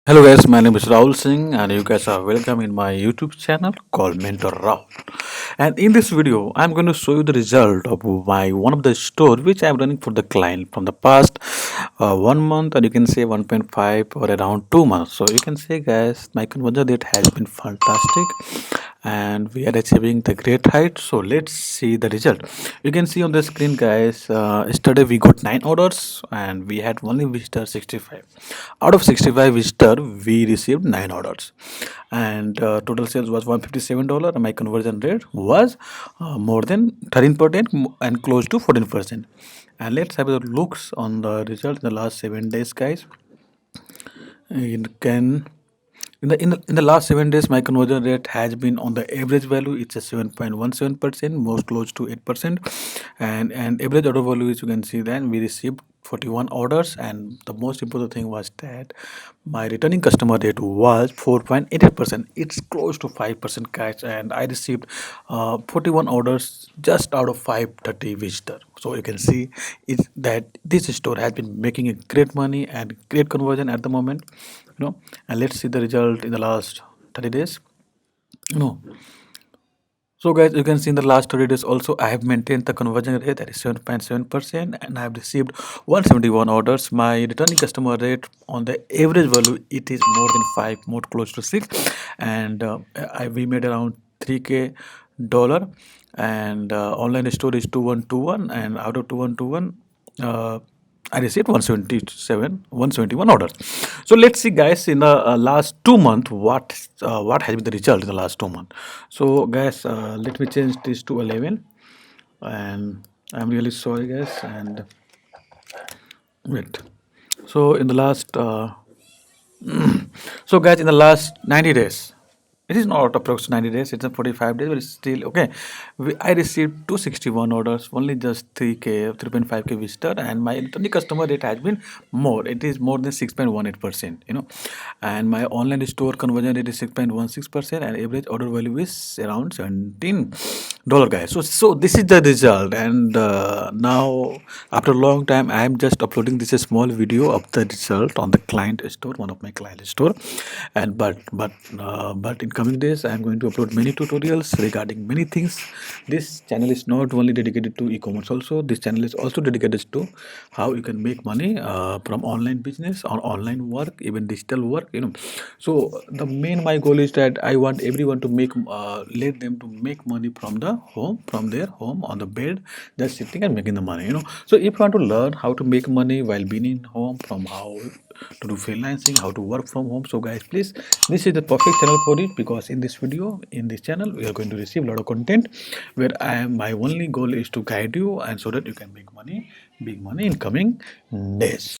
Hello guys, my name is Rahul Singh and you guys are welcome in my YouTube channel called Mentor Rahul. And in this video, I'm going to show you the result of my one of the store which I'm running for the client from the past 1 month, and you can say 1.5 or around 2 months. So you can say guys, my conversion rate has been fantastic and we are achieving the great height. So let's see the result. You can see on the screen guys, yesterday we got 9 orders and we had only visitor 65. Out of 65 visitor we received 9 orders, and total sales was $157 and my conversion rate was more than 13% and close to 14%. And let's have a looks on the result in the last 7 days guys. It can in the last 7 days, my conversion rate has been on the average value. It's a 7.17%, most close to 8%, and average order value is, you can see that we received 41 orders, and the most important thing was that my returning customer rate was 4.88%. It's close to 5% cash, and I received 41 orders just out of 530 visitor. So you can see is that this store has been making a great money and great conversion at the moment, and let's see the result in the last 30 days. you know so guys, you can see in the last 30 days also I have maintained the conversion rate that is 7.7%, and I have received 171 orders. My returning customer rate on the average value, it is more than 5, more close to 6, and we made around 3k dollar, and online store is 2121, and out of 2121, I received 171 orders. So let's see, guys, in the last 2 months, what has been the result in the last 2 months. So, guys, let me change this to 11, and I'm really sorry, guys. And wait. So in the last so guys, in the last 90 days, it is not approx 90 days, it's a 45 days, but it's still okay. I received 261 orders, only just 3k, 3.5k visitor, and my returning customer rate has been more. It is more than 6.18%, and my online store conversion rate is 6.16%, and average order value is around $17, guys. So this is the result, and now after a long time I am just uploading this a small video of the result on the client store, one of my client store. And but in coming days I am going to upload many tutorials regarding many things. This channel is not only dedicated to e-commerce, also this channel is also dedicated to how you can make money from online business or online work, even digital work. So the main my goal is that I want everyone to make let them to make money from the home, from their home on the bed, just sitting and making the money. So if you want to learn how to make money while being in home, from how to do freelancing, how to work from home, so guys, please, this is the perfect channel for it, because in this video, in this channel, we are going to receive a lot of content where my only goal is to guide you, and so that you can make money, big money in coming days.